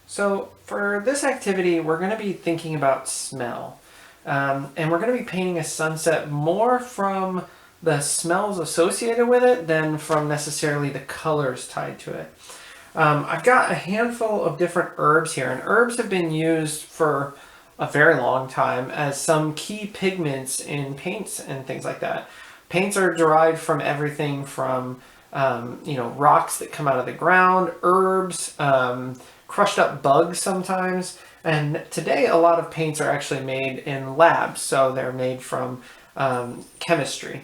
So for this activity, we're going to be thinking about smell. And we're going to be painting a sunset more from the smells associated with it than from necessarily the colors tied to it. I've got a handful of different herbs here, and herbs have been used for a very long time as some key pigments in paints and things like that. Paints are derived from everything from rocks that come out of the ground, herbs, crushed up bugs sometimes. And today, a lot of paints are actually made in labs, so they're made from chemistry.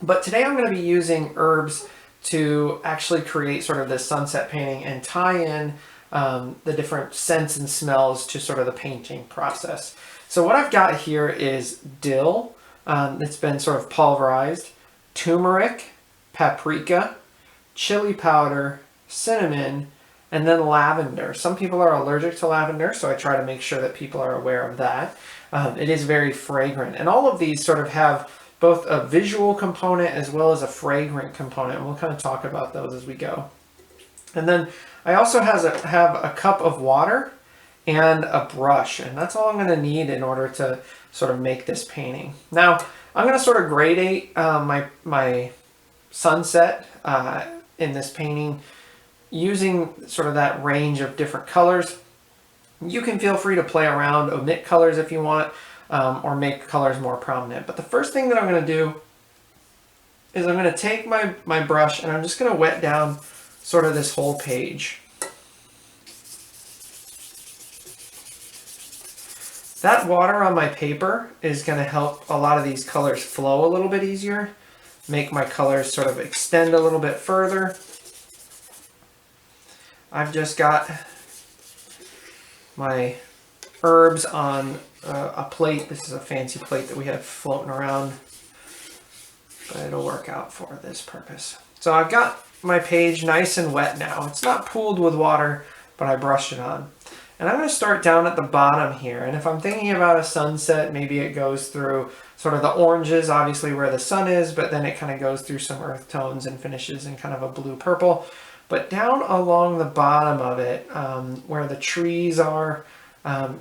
But today, I'm going to be using herbs to actually create sort of this sunset painting and tie in the different scents and smells to sort of the painting process. So what I've got here is dill that's been sort of pulverized, turmeric, paprika, chili powder, cinnamon, and then lavender. Some people are allergic to lavender, so I try to make sure that people are aware of that. It is very fragrant, and all of these sort of have both a visual component as well as a fragrant component, and we'll kind of talk about those as we go. And then I also have a cup of water and a brush, and that's all I'm going to need in order to sort of make this painting. Now, I'm going to sort of gradate my sunset in this painting using sort of that range of different colors. You can feel free to play around, omit colors if you want, or make colors more prominent. But the first thing that I'm going to do is I'm going to take my brush and I'm just going to wet down sort of this whole page. That water on my paper is going to help a lot of these colors flow a little bit easier, make my colors sort of extend a little bit further. I've just got my herbs on a plate. This is a fancy plate that we have floating around, but it'll work out for this purpose. So I've got my page nice and wet now. It's not pooled with water, but I brushed it on. And I'm going to start down at the bottom here. And if I'm thinking about a sunset, maybe it goes through sort of the oranges, obviously where the sun is, but then it kind of goes through some earth tones and finishes in kind of a blue-purple. But down along the bottom of it, where the trees are,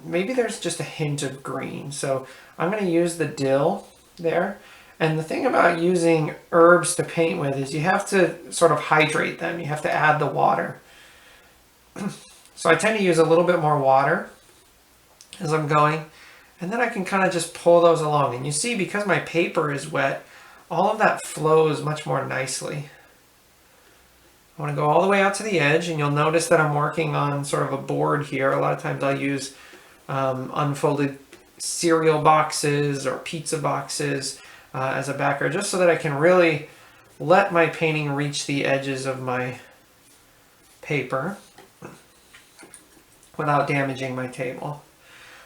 maybe there's just a hint of green. So I'm going to use the dill there. And the thing about using herbs to paint with is you have to sort of hydrate them. You have to add the water. So I tend to use a little bit more water as I'm going. And then I can kind of just pull those along. And you see, because my paper is wet, all of that flows much more nicely. I want to go all the way out to the edge, and you'll notice that I'm working on sort of a board here. A lot of times I'll use unfolded cereal boxes or pizza boxes as a backer, just so that I can really let my painting reach the edges of my paper without damaging my table.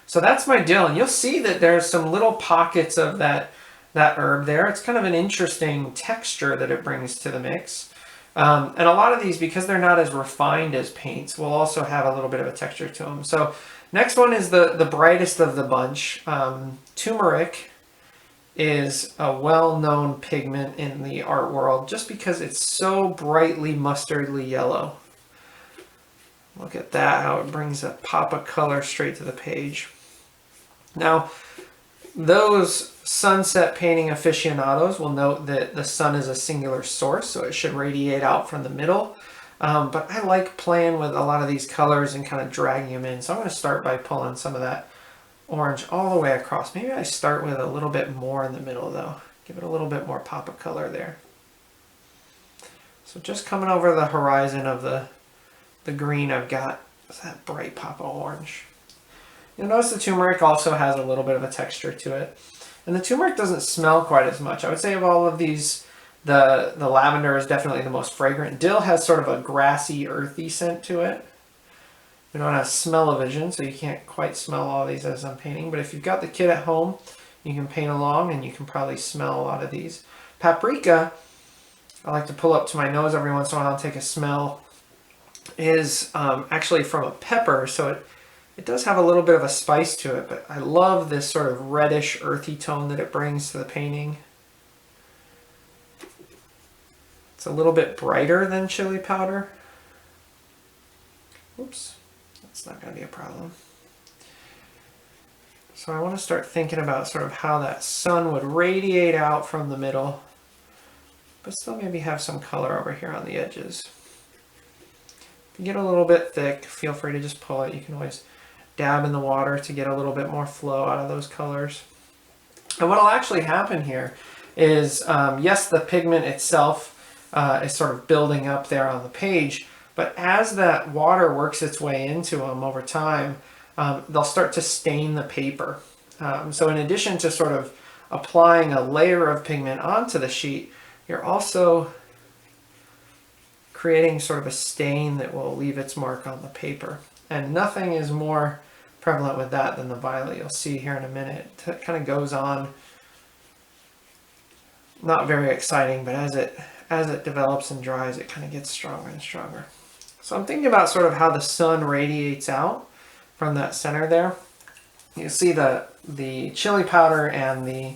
So that's my dill, and you'll see that there's some little pockets of that herb there. It's kind of an interesting texture that it brings to the mix. And a lot of these, because they're not as refined as paints, will also have a little bit of a texture to them. So next one is the brightest of the bunch. Turmeric is a well-known pigment in the art world just because it's so brightly mustardly yellow. Look at that, how it brings a pop of color straight to the page. Now, those sunset painting aficionados will note that the sun is a singular source, so it should radiate out from the middle. But I like playing with a lot of these colors and kind of dragging them in. So I'm going to start by pulling some of that orange all the way across. Maybe I start with a little bit more in the middle though. Give it a little bit more pop of color there. So just coming over the horizon of the green, I've got that bright pop of orange. You'll notice the turmeric also has a little bit of a texture to it. And the turmeric doesn't smell quite as much. I would say of all of these, the lavender is definitely the most fragrant. Dill has sort of a grassy, earthy scent to it. We don't have smell-o-vision, so you can't quite smell all these as I'm painting. But if you've got the kit at home, you can paint along and you can probably smell a lot of these. Paprika, I like to pull up to my nose every once in a while and take a smell, is actually from a pepper, so it does have a little bit of a spice to it, but I love this sort of reddish, earthy tone that it brings to the painting. It's a little bit brighter than chili powder. Oops, That's not going to be a problem. So I want to start thinking about sort of how that sun would radiate out from the middle, but still maybe have some color over here on the edges. If you get a little bit thick, feel free to just pull it. You can always dab in the water to get a little bit more flow out of those colors. And what will actually happen here is, yes, the pigment itself is sort of building up there on the page, but as that water works its way into them over time, they'll start to stain the paper. So in addition to sort of applying a layer of pigment onto the sheet, you're also creating sort of a stain that will leave its mark on the paper. And nothing is more prevalent with that than the violet. You'll see here in a minute. It kind of goes on, not very exciting, but as it develops and dries, it kind of gets stronger and stronger. So I'm thinking about sort of how the sun radiates out from that center there. You see the chili powder and the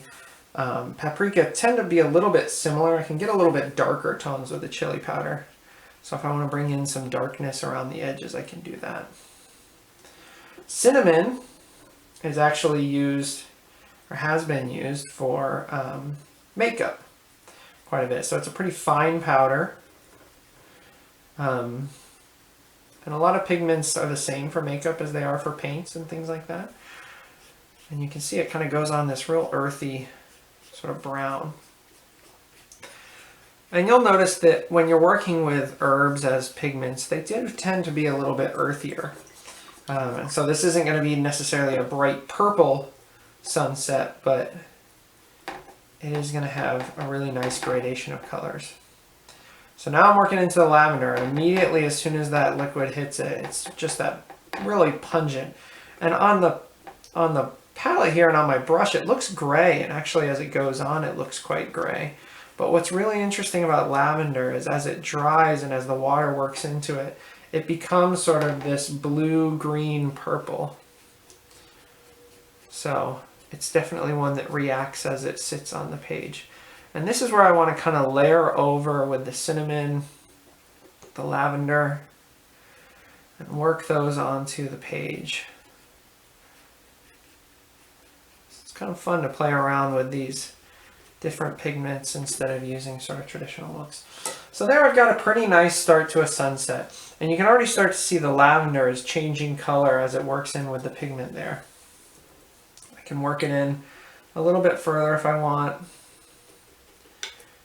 paprika tend to be a little bit similar. I can get a little bit darker tones with the chili powder. So if I want to bring in some darkness around the edges, I can do that. Cinnamon is actually used, or has been used, for makeup quite a bit. So it's a pretty fine powder. And a lot of pigments are the same for makeup as they are for paints and things like that. And you can see it kind of goes on this real earthy sort of brown. And you'll notice that when you're working with herbs as pigments, they do tend to be a little bit earthier. So this isn't going to be necessarily a bright purple sunset, but it is going to have a really nice gradation of colors. So now I'm working into the lavender, and immediately as soon as that liquid hits it, it's just that really pungent. And on the palette here and on my brush, it looks gray, and actually as it goes on, it looks quite gray. But what's really interesting about lavender is as it dries and as the water works into it, it becomes sort of this blue, green, purple. So it's definitely one that reacts as it sits on the page. And this is where I want to kind of layer over with the cinnamon, the lavender, and work those onto the page. It's kind of fun to play around with these different pigments instead of using sort of traditional looks. So there I've got a pretty nice start to a sunset. And you can already start to see the lavender is changing color as it works in with the pigment there. I can work it in a little bit further if I want.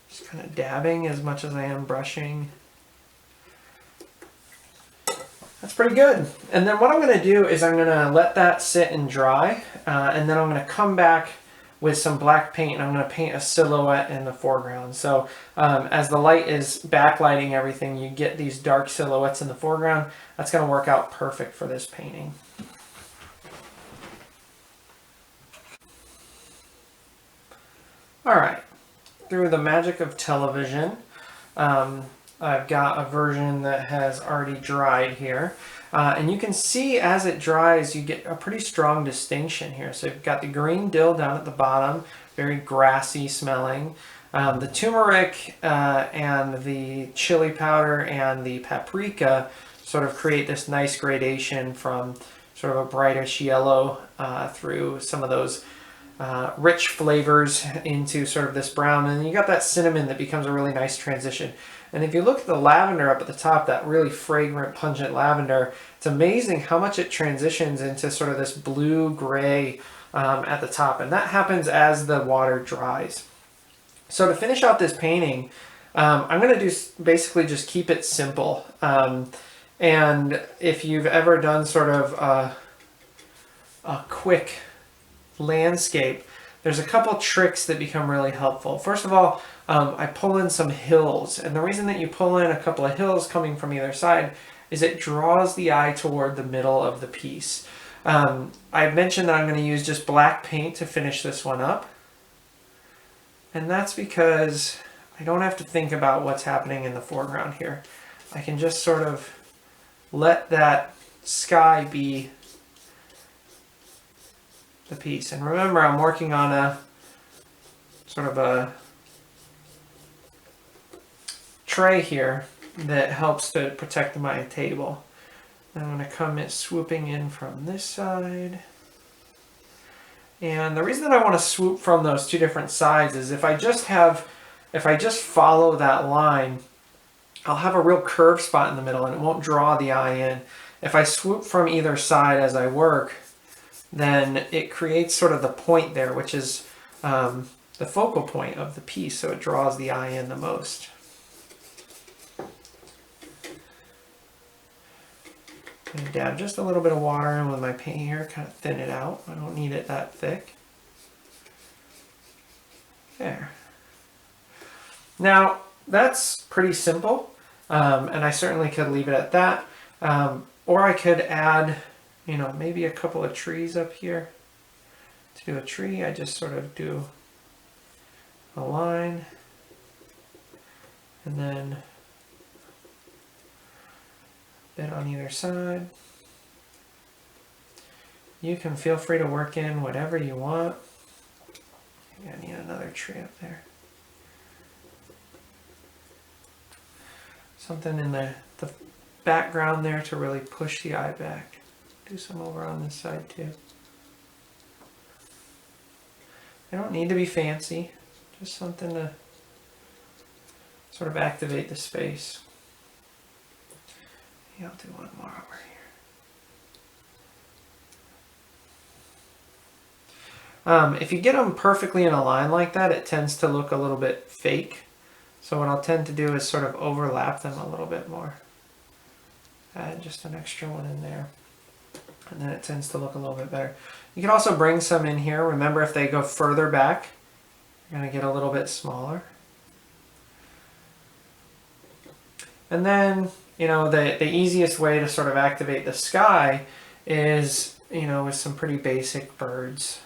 Just kind of dabbing as much as I am brushing. That's pretty good. And then what I'm going to do is I'm going to let that sit and dry. And then I'm going to come back with some black paint, and I'm going to paint a silhouette in the foreground. So as the light is backlighting everything, you get these dark silhouettes in the foreground. That's going to work out perfect for this painting. All right, through the magic of television, I've got a version that has already dried here. And you can see as it dries, you get a pretty strong distinction here. So you've got the green dill down at the bottom, very grassy smelling. The turmeric and the chili powder and the paprika sort of create this nice gradation from sort of a brightish yellow through some of those rich flavors into sort of this brown. And you got that cinnamon that becomes a really nice transition. And if you look at the lavender up at the top, that really fragrant, pungent lavender, it's amazing how much it transitions into sort of this blue-gray at the top. And that happens as the water dries. So to finish out this painting, I'm going to do basically just keep it simple. And if you've ever done sort of a quick landscape, there's a couple tricks that become really helpful. First of all, I pull in some hills, and the reason that you pull in a couple of hills coming from either side is it draws the eye toward the middle of the piece. I've mentioned that I'm going to use just black paint to finish this one up, and that's because I don't have to think about what's happening in the foreground here. I can just sort of let that sky be the piece. And remember, I'm working on a sort of a tray here that helps to protect my table. I'm going to come in swooping in from this side. And the reason that I want to swoop from those two different sides is if I just follow that line, I'll have a real curved spot in the middle and it won't draw the eye in. If I swoop from either side as I work, then it creates sort of the point there, which is the focal point of the piece, so it draws the eye in the most. And dab just a little bit of water in with my paint here, kind of thin it out. I don't need it that thick. There. Now, that's pretty simple, and I certainly could leave it at that. Or I could add, you know, maybe a couple of trees up here. To do a tree, I just sort of do a line, and then a bit on either side. You can feel free to work in whatever you want. I need another tree up there. Something in the background there to really push the eye back. Do some over on this side too. They don't need to be fancy, just something to sort of activate the space. Yeah, I'll do one more over here. If you get them perfectly in a line like that, it tends to look a little bit fake. So what I'll tend to do is sort of overlap them a little bit more. Add just an extra one in there. And then it tends to look a little bit better. You can also bring some in here. Remember, if they go further back, you're going to get a little bit smaller. And then, you know, the easiest way to sort of activate the sky is, you know, with some pretty basic birds.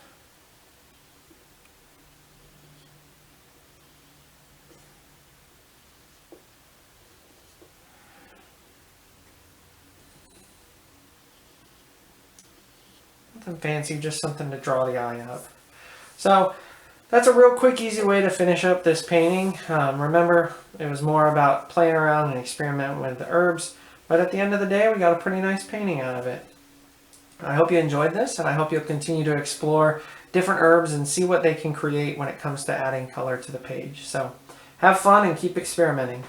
Nothing fancy, just something to draw the eye up. So that's a real quick, easy way to finish up this painting. Remember, it was more about playing around and experimenting with the herbs, but at the end of the day, we got a pretty nice painting out of it. I hope you enjoyed this, and I hope you'll continue to explore different herbs and see what they can create when it comes to adding color to the page. So have fun and keep experimenting.